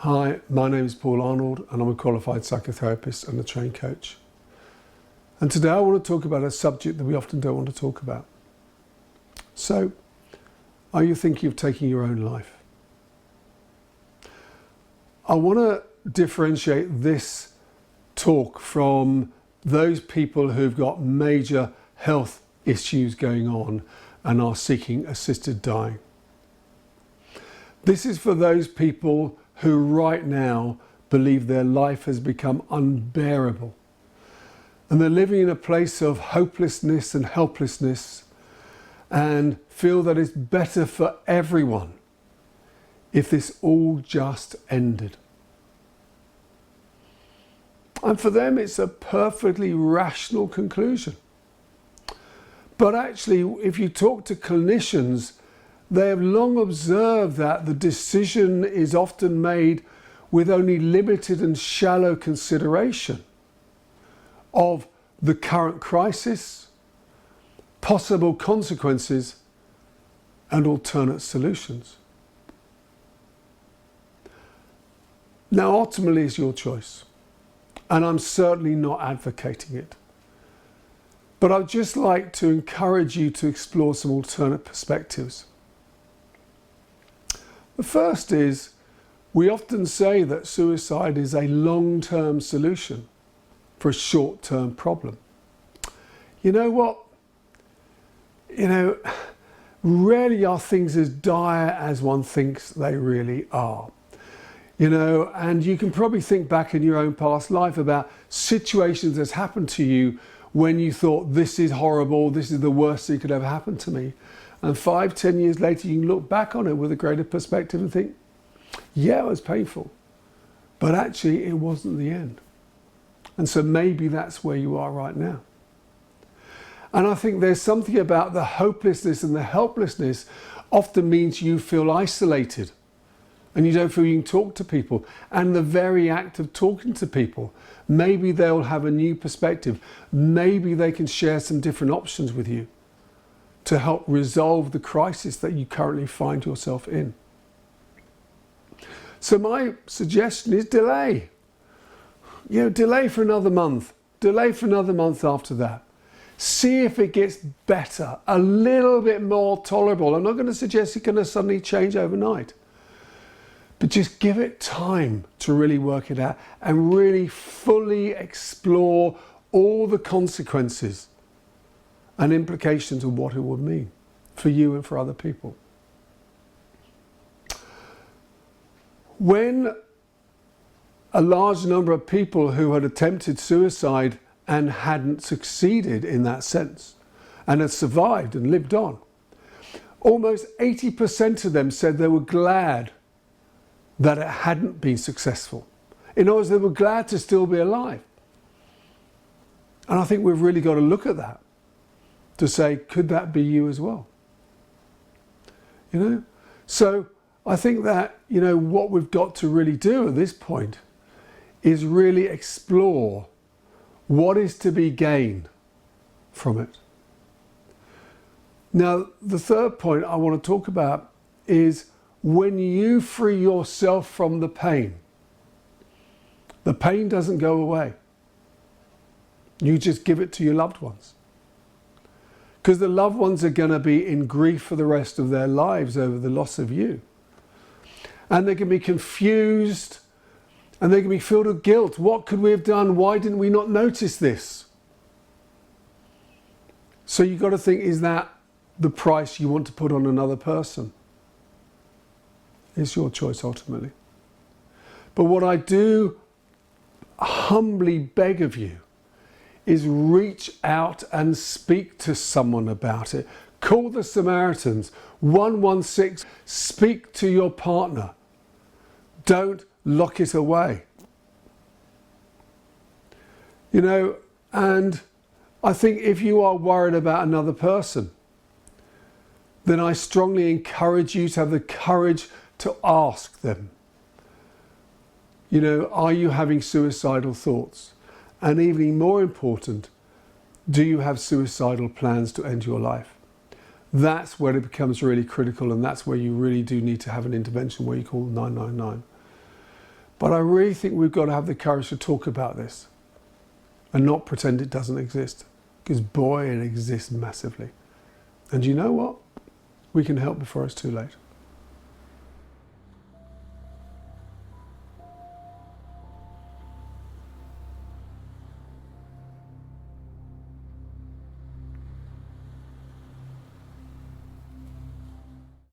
Hi, my name is Paul Arnold and I'm a qualified psychotherapist and a trained coach. And today I want to talk about a subject that we often don't want to talk about. So, are you thinking of taking your own life? I want to differentiate this talk from those people who've got major health issues going on and are seeking assisted dying. This is for those people who right now believe their life has become unbearable and they're living in a place of hopelessness and helplessness and feel that it's better for everyone if this all just ended. And for them it's a perfectly rational conclusion. But actually, if you talk to clinicians, they have long observed that the decision is often made with only limited and shallow consideration of the current crisis, possible consequences, and alternate solutions. Now, ultimately, it's your choice, and I'm certainly not advocating it. But I'd just like to encourage you to explore some alternate perspectives. The first is, we often say that suicide is a long-term solution for a short-term problem. You know what? Rarely are things as dire as one thinks they really are. And you can probably think back in your own past life about situations that's happened to you when you thought, this is horrible, this is the worst thing that could ever happen to me. And 5-10 years later, you can look back on it with a greater perspective and think, yeah, it was painful, but actually it wasn't the end. And so maybe that's where you are right now. And I think there's something about the hopelessness and the helplessness often means you feel isolated and you don't feel you can talk to people. And the very act of talking to people, maybe they'll have a new perspective. Maybe they can share some different options with you to help resolve the crisis that you currently find yourself in. So my suggestion is delay. Delay for another month. Delay for another month after that. See if it gets better, a little bit more tolerable. I'm not going to suggest it's going to suddenly change overnight. But just give it time to really work it out and really fully explore all the consequences and implications of what it would mean for you and for other people. When a large number of people who had attempted suicide and hadn't succeeded in that sense and had survived and lived on, almost 80% of them said they were glad that it hadn't been successful. In other words, they were glad to still be alive. And I think we've really got to look at that to say, could that be you as well? So I think that, what we've got to really do at this point is really explore what is to be gained from it. Now, the third point I want to talk about is when you free yourself from the pain doesn't go away. You just give it to your loved ones. Because the loved ones are going to be in grief for the rest of their lives over the loss of you. And they can be confused and they can be filled with guilt. What could we have done? Why didn't we not notice this? So you've got to think, is that the price you want to put on another person? It's your choice ultimately. But what I do humbly beg of you is reach out and speak to someone about it. Call the Samaritans, 116, speak to your partner. Don't lock it away. And I think if you are worried about another person, then I strongly encourage you to have the courage to ask them, are you having suicidal thoughts? And even more important, do you have suicidal plans to end your life? That's where it becomes really critical, and that's where you really do need to have an intervention where you call 999. But I really think we've got to have the courage to talk about this and not pretend it doesn't exist. Because boy, it exists massively. And you know what? We can help before it's too late.